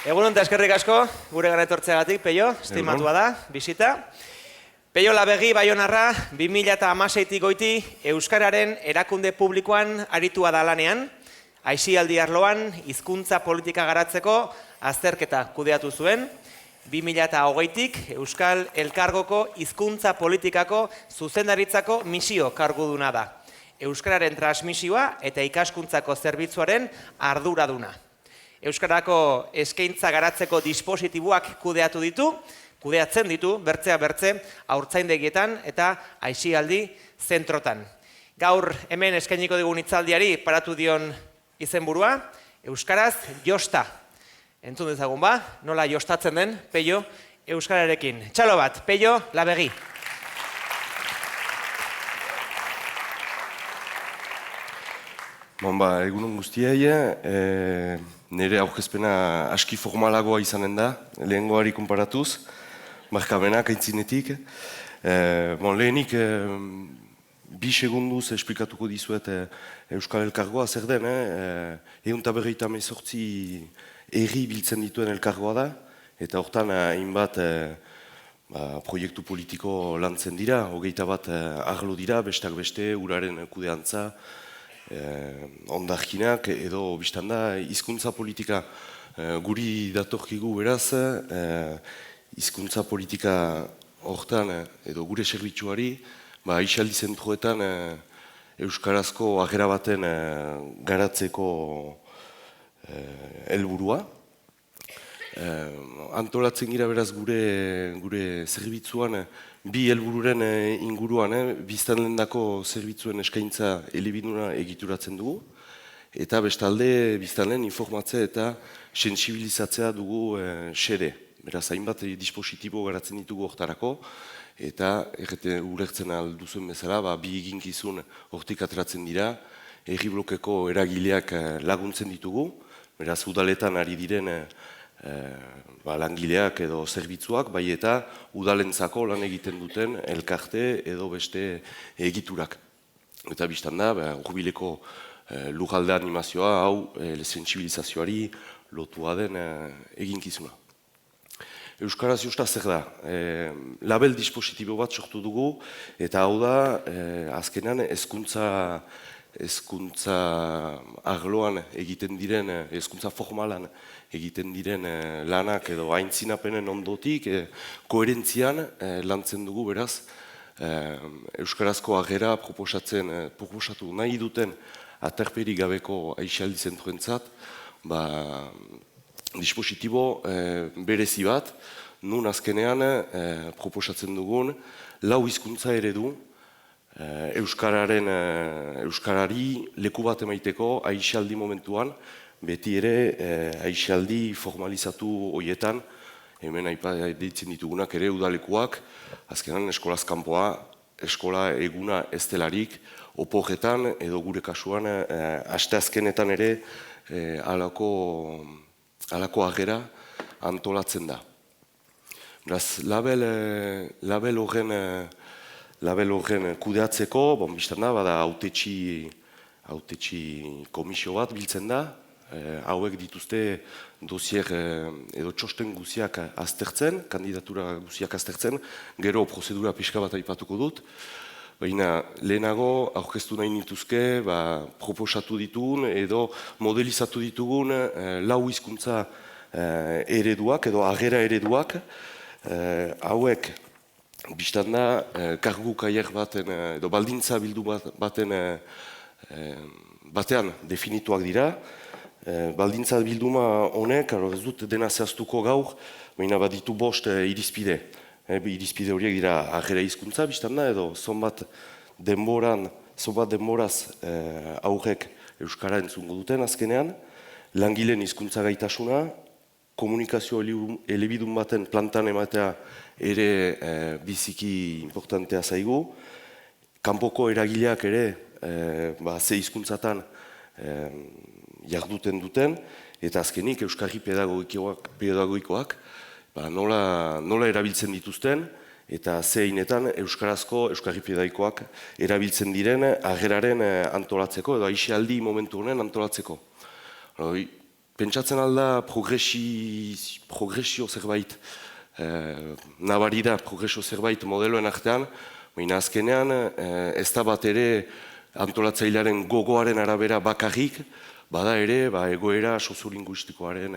Egunon eta eskerrik asko, gure gara etortzeagatik, Peio, estimatua da, bisita. Peio Labegi Baionarra, 2016tik goiti Euskararen erakunde publikoan aritua da lanean, aisialdi arloan hizkuntza politika garatzeko azterketa kudeatu zuen, 2020tik Euskal Elkargoko hizkuntza politikako zuzendaritzako misio karguduna da. Euskararen transmisioa eta ikaskuntzako zerbitzuaren arduraduna. Euskarako eskaintza garatzeko dispositiboak kudeatzen ditu, bertzea bertze, haurtzaindegietan eta aisialdi zentrotan. Gaur hemen eskainiko digun hitzaldiari paratu dion izenburua, Euskaraz josta. Entzun dezagun ba, nola jostatzen den, Peio, Euskararekin. Txalo bat, Peio Labegi. Egunon guztiei, nire aurkezpena aski formalagoa izanen da, lehengoari konparatuz, markamenak aintzinetik. Lehenik, 2 segunduz esplikatuko dizuet Euskal Elkargoa zer den, 158 erri biltzen dituen elkargoa da, eta hortan hainbat proiektu politiko lantzen dira, 21 arlo dira, besteak beste, uraren kudeantza, ondarkinak edo biztan da hizkuntza politika guri datorkigu beraz, hizkuntza politika hortan edo gure zerbitzuari aisialdi zentroetan euskarazko agera baten garatzeko helburua. Antolatzen gira beraz gure zerbitzuan bi helbururen inguruan, biztanleendako zerbitzuen eskaintza elebiduna egituratzen dugu, eta bestalde biztanleen informatze eta sentsibilizatzea dugu xede. Beraz, hainbat dispositibo garatzen ditugu hortarako, eta ulertzen alduzuen bezala, bi eginkizun hortik ateratzen dira, herri blokeko eragileak laguntzen ditugu, beraz, udaletan ari diren langileak edo zerbitzuak, bai eta udalentzako lan egiten duten elkarte edo beste egiturak. Eta biztan da, urbileko lujalde animazioa, hau sentsibilizazioari lotua den eginkizuna. Euskaraz josta zer da, label dispositibo bat sortu dugu, eta hau da, azkenan hezkuntza arloan egiten diren, hezkuntza formalan egiten diren lanak edo aintzinapenen ondotik, koherentzian lantzen dugu beraz, euskarazko agera proposatu nahi duten aterperik gabeko aisialdi zentroentzat, dispositibo berezi bat, nun azkenean proposatzen dugun lau hizkuntza eredu, Euskarari leku bat emaiteko aisialdi momentuan, beti ere aisialdi formalizatu horietan, hemen ditzen ditugunak ere udalekuak, azkenan eskolaz kanpoa, eskola eguna ez delarik, oporretan edo gure kasuan, asteazkenetan ere halako agera antolatzen da. Beraz, label horren kudeatzeko, biztan da, bada hautetsi komisio bat biltzen da, hauek dituzte dosier edo txosten guziak aztertzen, kandidatura guziak aztertzen, gero prozedura pixka bat aipatuko dut, baina lehenago aurkeztu nahi nituzke, proposatu ditugun edo modelizatu ditugun lau hizkuntza ereduak edo agera ereduak, hauek biztan da, kargu kaier baten, edo baldintza bildu batean definituak dira. Baldintza bilduma honek, ez dut dena zehaztuko gaur, baina baditu 5 irizpide. Irizpide horiek dira agera hizkuntza biztan da, edo zonbat denboraz aurrek euskara entzungo duten azkenean, langileen hizkuntza gaitasuna, komunikazio elebidun baten plantan ematea ere biziki importantea zaigu, kanpoko eragileak ere ze hizkuntzatan jarduten duten, eta azkenik euskarri pedagogikoak nola erabiltzen dituzten, eta zeinetan euskarri pedagogikoak erabiltzen diren ageraren antolatzeko, edo aisialdi momentu honen antolatzeko. Pentsatzen alda progresio zerbait, nabari da progresio zerbait modeloen artean, baina azkenean ez da bat ere antolatzailearen gogoaren arabera bakarrik, bada ere egoera soziolinguistikoaren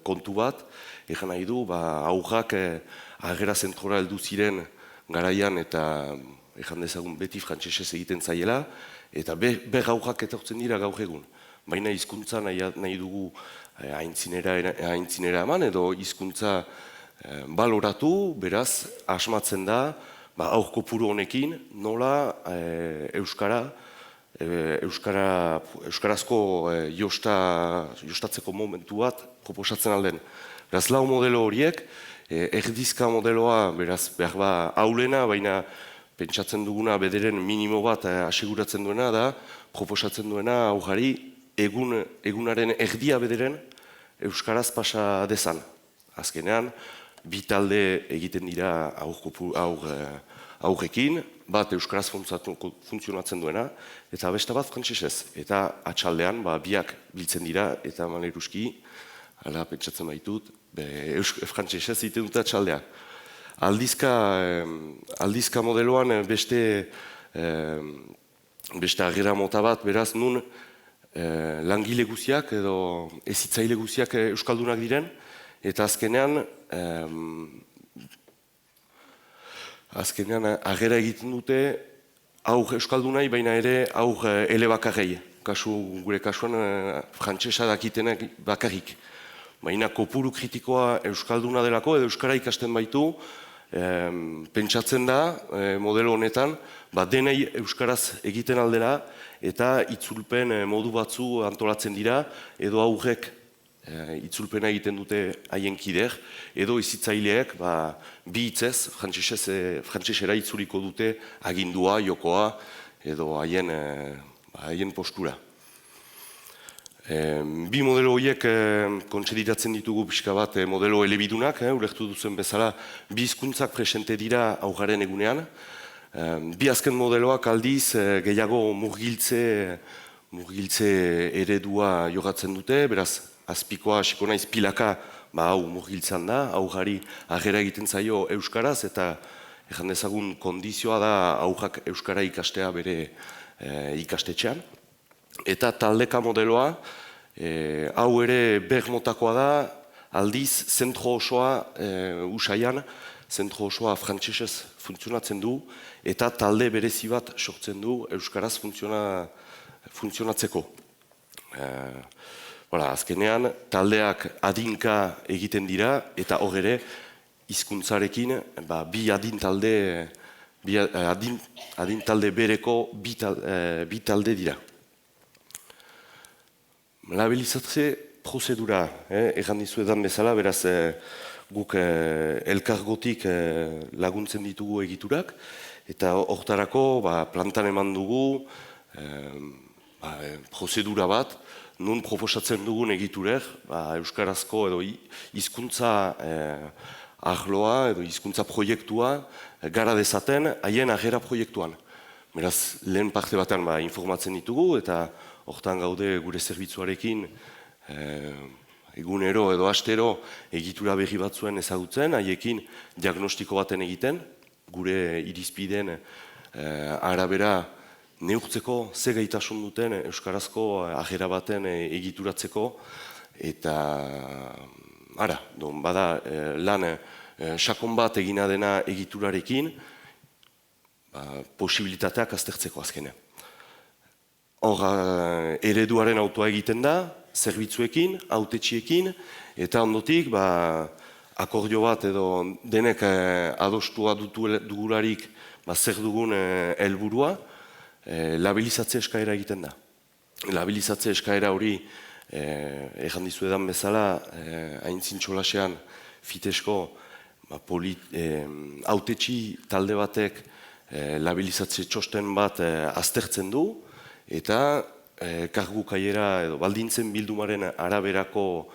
kontu bat, egan nahi du, aurrak agera zentrora heldu ziren garaian eta egan dezagun beti frantsesez egiten zaiela, eta ber aurrak etortzen dira gaur egun. Baina hizkuntza nahi dugu aintzinera eman edo hizkuntza baloratu, beraz, asmatzen da, aur kopuru honekin nola euskarazko jostatzeko momentu bat proposatzen alden. Beraz, lau modelo horiek, erdizka modeloa, beraz, behar aulena, baina pentsatzen duguna bederen minimo bat aseguratzen duena da, proposatzen duena aurrari egunaren erdia bederen euskaraz pasa dezan. Azkenean, bi talde egiten dira aurrekin, bat euskaraz funtzionatzen duena, eta beste bat frantsesez. Eta atxaldean, biak biltzen dira, eta maneruski, hala pentsatzen baitut, frantsesez egiten dute atxaldea. Aldizka modeloan beste agera mota bat, beraz, nun langile guziak edo ezitzaile guziak euskaldunak diren, eta azkenean agera egiten dute aur euskaldunai, baina ere aur elebakarrei. Gure kasuan frantsesa dakitenak bakarrik. Baina kopuru kritikoa euskalduna delako edo euskara ikasten baitu, pentsatzen da modelo honetan, denei euskaraz egiten aldera eta itzulpen modu batzu antolatzen dira, edo aurrek itzulpena egiten dute haien kider, edo izitzaileek bi hitzez, frantsesera itzuliko dute agindua, jokoa, edo haien postura. Bi modelo horiek kontsediratzen ditugu pixka bat modelo elebidunak, ulertu duzen bezala, bi hizkuntzak presente dira aurraren egunean. Bi azken modeloak aldiz gehiago murgiltze eredua jogatzen dute, beraz, azpikoa hasiko naiz pilaka hau murgiltzan da, aurrari agera egiten zaio euskaraz, eta ejan dezagun kondizioa da aurrak euskara ikastea bere ikastetxean. Eta taldeka modeloa, hau ere bermotakoa da, aldiz zentro osoa usaian, zentro osoa frantsesez funtzionatzen du, eta talde berezi bat sortzen du euskaraz funtzionatzeko. Azkenean, taldeak adinka egiten dira, eta hor ere, hizkuntzarekin bi adin talde bereko bi talde dira. Labelizatze prozedura, egan dizuetan bezala, beraz guk elkargotik laguntzen ditugu egiturak, eta hortarako plantan eman dugu prozedura bat, nun proposatzen dugun egiturek, euskarazko edo hizkuntza arloa edo hizkuntza proiektua gara dezaten haien agera proiektuan. Beraz, lehen parte batean informatzen ditugu, eta hortan gaude gure zerbitzuarekin egunero edo astero egitura berri batzuen ezagutzen, haiekin diagnostiko baten egiten, gure irizpideen arabera neurtzeko ze gaitasun duten euskarazko agera baten egituratzeko, eta bada lan sakon bat egina dena egiturarekin, posibilitateak aztertzeko azkenean. Hor, ereduaren autoa egiten da, zerbitzuekin, hautetxiekin, eta ondotik, akordio bat edo denek adostua dugularik zer dugun helburua, labilizatze eskaera egiten da. Labilizatze eskaera hori, ejan dizuedan bezala, aintzin txolasean, fitesko, hautetxi talde batek labilizatze txosten bat aztertzen du, eta kargu kaiera edo baldintzen bildumaren araberako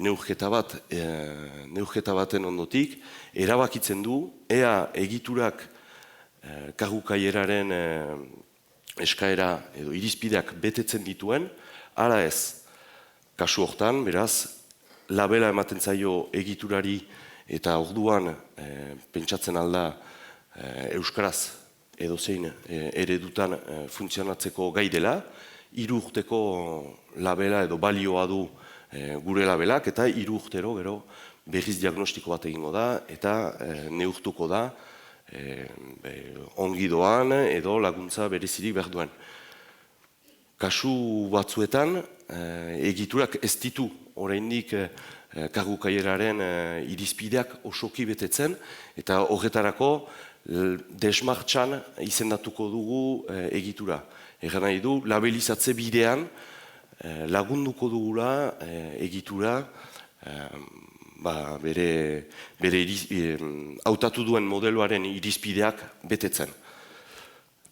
neurketa baten ondotik, erabakitzen du, ea egiturak kargu kaieraren eskaera edo irizpideak betetzen dituen, ala ez. Kasu hortan, beraz, labela ematen zaio egiturari eta orduan pentsatzen alda euskaraz edozein eredutan funtzionatzeko gai dela, 3 urteko labela edo balioa du gure labelak eta 3 urtero gero berriz diagnostiko bat egingo da eta neurtuko da ongi doan edo laguntza berezirik behar duen. Kasu batzuetan egiturak ez ditu oraindik kargu kaieraren irizpideak osoki betetzen eta horretarako desmartxan izendatuko dugu egitura. Egan nahi du, labelizatze bidean lagunduko dugula egitura bere hautatu duen modeloaren irizpideak betetzen.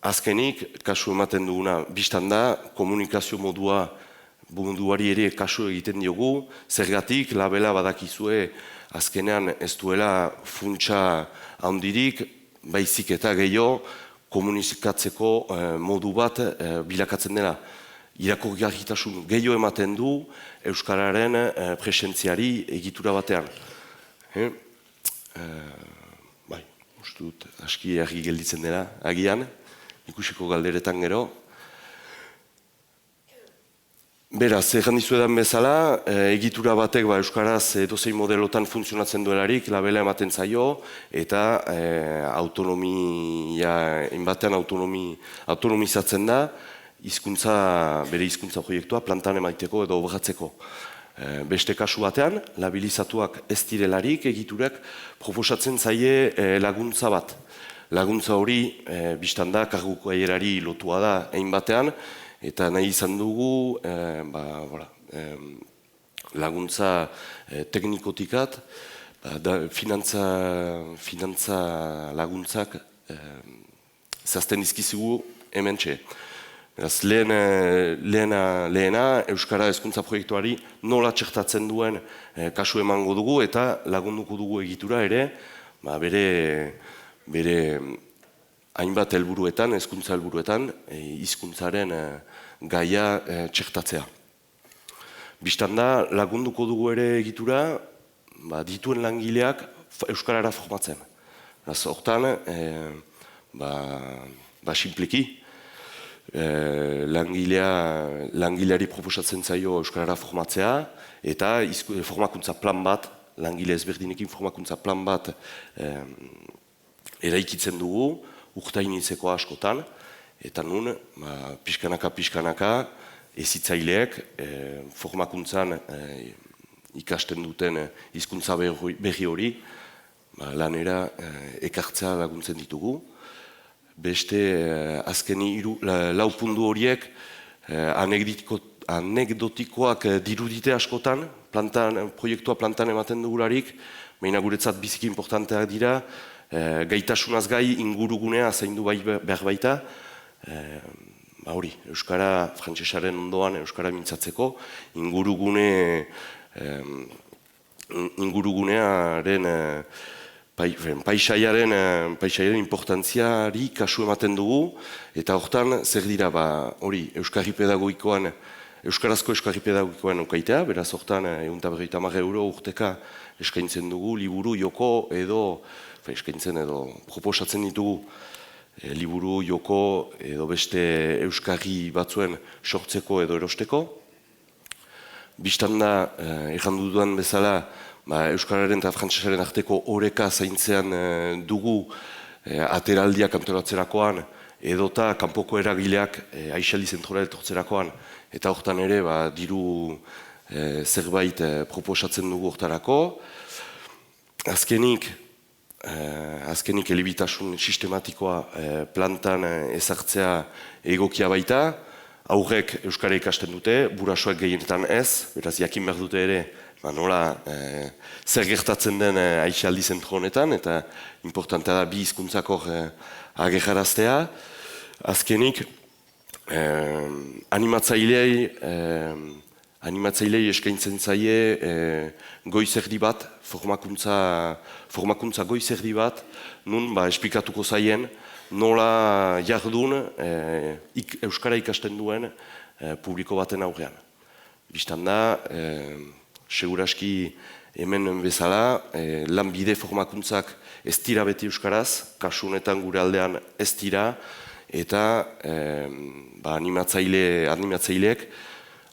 Azkenik, kasu ematen duguna biztan da, komunikazio munduari ere kasu egiten diogu, zergatik labela badakizue azkenean ez duela funtsa handirik, baizik eta gehiago komunikatzeko modu bat bilakatzen dela. Irakurgarritasun gehiago ematen du euskararen presentziari egitura batean. Uste dut, aski argi gelditzen dela, agian, ikusiko galderetan gero. Beraz, egan dizuedan bezala, egitura batek euskaraz edozein modelotan funtzionatzen duelarik, labela ematen zaio, eta hainbatean autonomizatzen da, bere hizkuntza proiektua plantan emaiteko edo obratzeko. Beste kasu batean, labilizatuak ez direlarik egiturak proposatzen zaie laguntza bat. Laguntza hori, biztan da, kargu kaierari lotua da egin batean, eta nahi izan dugu laguntza teknikotikat, finantza laguntzak zehazten dizkizugu hemen txe. Lehena, Euskara Hezkuntza Proiektuari nola txertatzen duen kasu emango dugu eta lagunduko dugu egitura ere bere hainbat helburuetan, hezkuntza helburuetan, hizkuntzaren gaia txertatzea. Bistan da, lagunduko dugu ere egitura dituen langileak Euskarara formatzen. Hortan, simpleki, langileari proposatzen zaio Euskarara formatzea eta formakuntza plan bat, langile ezberdinekin formakuntza plan bat eraikitzen dugu, urtainitzeko askotan, eta nun, pixkanaka, hezitzaileek formakuntzan ikasten duten hizkuntza berri hori lanera ekartzea laguntzen ditugu. Beste azkeni 4 puntu horiek anekdotikoak dirudite askotan, proiektua plantan ematen dugularik, baina guretzat biziki importanteak dira, gaitasunaz gai ingurugunea zaindu behar baita, Euskara, frantsesaren ondoan Euskara mintzatzeko, ingurugunearen paisaiaren importantziari kasu ematen dugu, eta hortan zer dira Euskarazko Euskarri Pedagogikoan ukaitea, beraz hortan €150 urteka eskaintzen dugu, liburu, joko edo proposatzen ditugu liburu, joko edo beste Euskarri batzuen sortzeko edo erosteko. Bistan da, egan dudan bezala, Euskararen eta frantsesaren arteko oreka zaintzean dugu ateraldiak antolatzerakoan edota kanpoko eragileak Aixaldi zentrora etortzerakoan, eta hortan ere diru zerbait proposatzen dugu hortarako. Azkenik elebitasun sistematikoa plantan ezartzea egokia baita, aurrek Euskara ikasten dute, burasoak gehienetan ez, beraz jakin behar dute ere nola zer gertatzen den Aixaldi zentro honetan, eta importantea da bi hizkuntzako agerraraztea. Azkenik, animatzailei eskaintzen zaie goizerdi bat, formakuntza goizerdi bat, nun esplikatuko zaien nola jardun Euskara ikasten duen publiko baten aurrean. Bistan da, seguraski hemen bezala, lanbide formakuntzak ez dira beti euskaraz, kasu honetan gure aldean ez dira, eta animatzaileek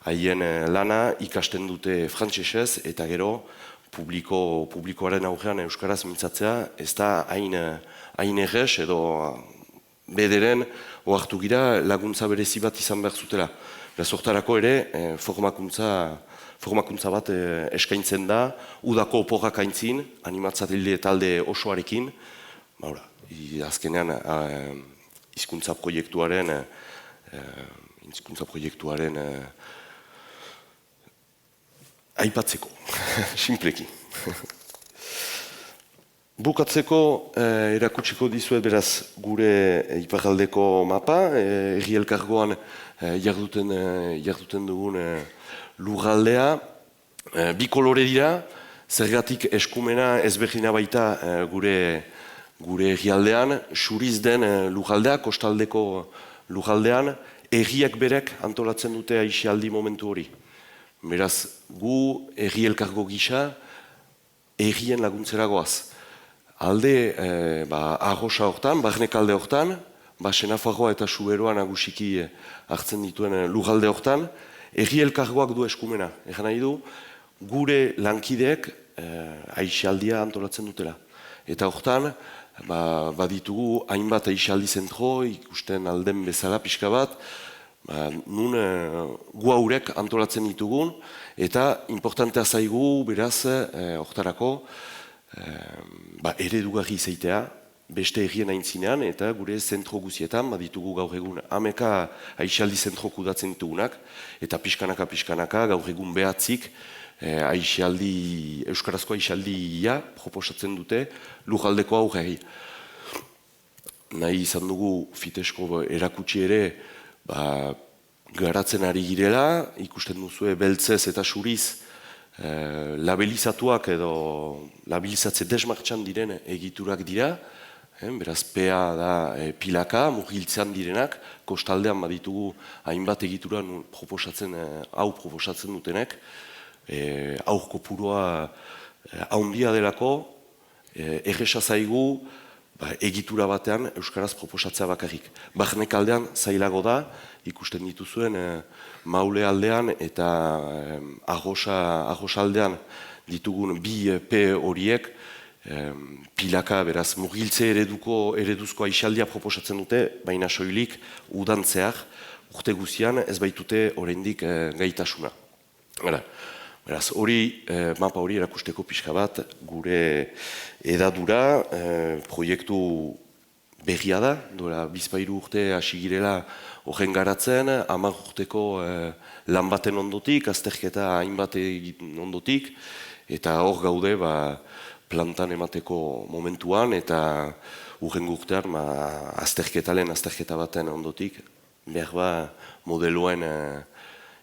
haien lana ikasten dute frantsesez, eta gero publikoaren aurrean euskaraz mintzatzea, ez da hain errez edo bederen ohartu gira laguntza berezi bat izan behar zutela. Zortarako ere formakuntza bat eskaintzen da, udako oporrak aintzin, animatzaile talde osoarekin, azkenean hizkuntza proiektuaren aipatzeko, sinpleki. Bukatzeko erakutsiko dizuet beraz gure iparraldeko mapa, herri elkargoan jarduten dugun lurraldea. Bi kolore dira, zergatik eskumena ezberdina baita gure herrialdean, xuriz den lurraldea, kostaldeko lurraldean, herriak berek antolatzen dute aisialdi momentu hori. Beraz, gu herri elkargo gisa, herrien laguntzera goaz. Alde, arrosa hortan, barnekalde hortan, Senafarroa eta Suberoa nagusiki hartzen dituen lurralde hortan, herri elkargoak du eskumena. Egan nahi du, gure lankideek aisialdia antolatzen dutela. Eta hortan, baditugu hainbat aisialdi zentro, ikusten alden bezala pixka bat, nun gu haurek antolatzen ditugun, eta importantea zaigu, beraz, hortarako, eredugarri izaitea, beste herrien aintzinean, eta gure zentro guzietan, baditugu gaur egun ameka aisialdi zentro kudatzen ditugunak, eta pixkanaka gaur egun behatzik euskarazko aisialdia proposatzen dute lurraldeko aurrei. Nahi izan dugu Fitesko erakutsi ere garatzen ari girela, ikusten duzue beltzez eta suriz labelizatuak edo labelizatze desmartxan diren egiturak dira, beraz PA da pilaka, murgiltzean direnak, kostaldean baditugu hainbat egitura proposatzen dutenek, aur kopurua haundia delako, erresa zaigu egitura batean euskaraz proposatzea bakarrik. Barnekaldean zailago da, ikusten dituzuen Maule aldean eta Arrosa aldean ditugun bi P horiek pilaka, beraz, murgiltze ereduzko aisialdia proposatzen dute, baina soilik udantzeak urte guzian ez baitute oraindik gaitasuna. Beraz, mapa hori erakusteko pixka bat, gure edadura, proiektu berria da, duela bizpairu urte hasi girela horren garatzen, 10 urteko lan baten ondotik, azterketa hainbat ondotik, eta hor gaude plantan emateko momentuan, eta urrengo urtean azterketa baten ondotik, behar modeloen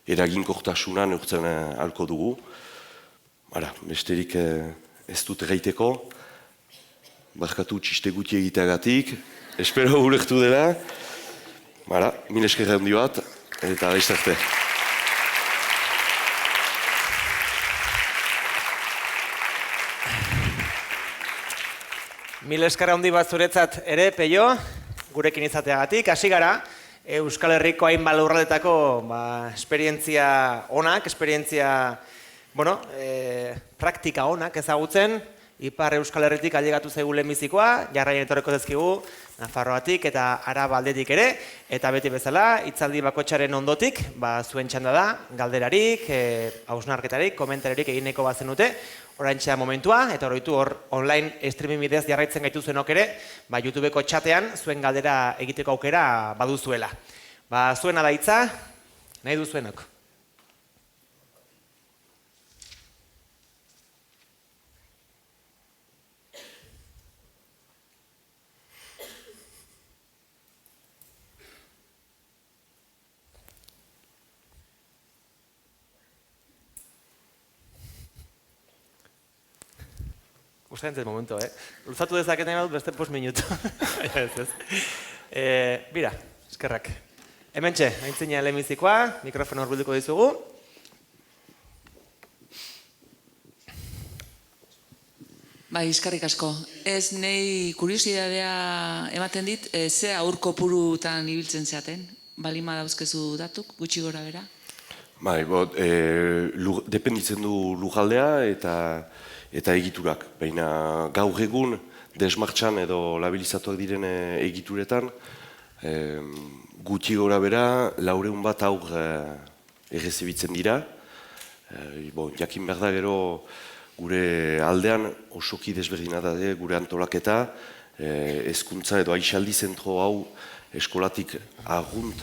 eraginkortasuna neurtzen ahalko dugu. Besterik ez dut gaiteko, barkatu txiste guti egiteagatik, espero ulertu dela. Mil esker handi bat, eta daiztarte. Mil esker handi bat zuretzat ere, Peio, gurekin izateagatik. Hasi gara, Euskal Herriko hainbat lurraldetako esperientzia onak, praktika onak ezagutzen, Ipar Euskal Herritik ailegatu zaigu lehenbizikoa, jarraian etorriko dezkigu, Nafarroatik eta Araba aldetik ere, eta beti bezala, hitzaldi bakoitzaren ondotik, zuen txanda da, galderarik, hausnarketarik, komentaririk egineko bazenute, oraintxe da momentua, eta oroitu hor online streaming bidez jarraitzen gaituzuenok ere, YouTubeko txatean zuen galdera egiteko aukera baduzuela. Zuena da hitza, nahi duzuenok. Gustatzen momentu, luzatu dezaketen dut beste 5 minutu. Bira, eskerrak. Hementxe, aintzina lehenbizikoa, mikrofono horbilduko dizugu. Bai, eskarrik asko. Ez nahi kuriosidadea ematen dit, ze aur kopurutan ibiltzen zeaten? Balima dauzkezu datuk, gutxi gora bera? Bai, dependitzen du lujaldea eta egiturak. Baina gaur egun, desmartxan edo labilizatuak diren egituretan, gutxi gora bera, 400 bat aur errezibitzen dira. Jakin behar da gero gure aldean osoki desberdina da, gure antolaketa, hezkuntza edo aixaldi zentro hau eskolatik argunt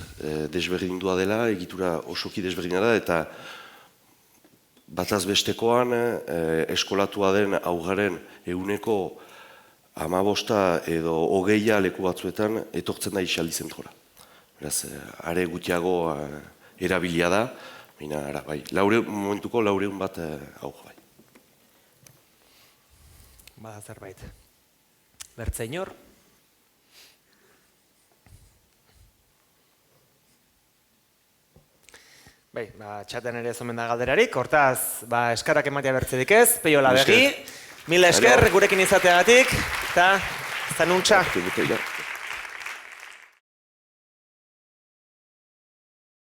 desberdindua dela, egitura osoki desberdina da, eta bataz bestekoan eskolatua den aurgaren ehuneko 15 edo 20 leku batzuetan etortzen da aixaldi zentrora. Beraz, are gutiago erabilia da, momentuko 400 bat aur bai. Bada zerbait. Bertze inor? Bai, txaten ere zomen da galderarik, hortaz, eskarak ematea bertzedik ez, Peio Labegi, mila esker gurekin izateagatik, eta zanuntza.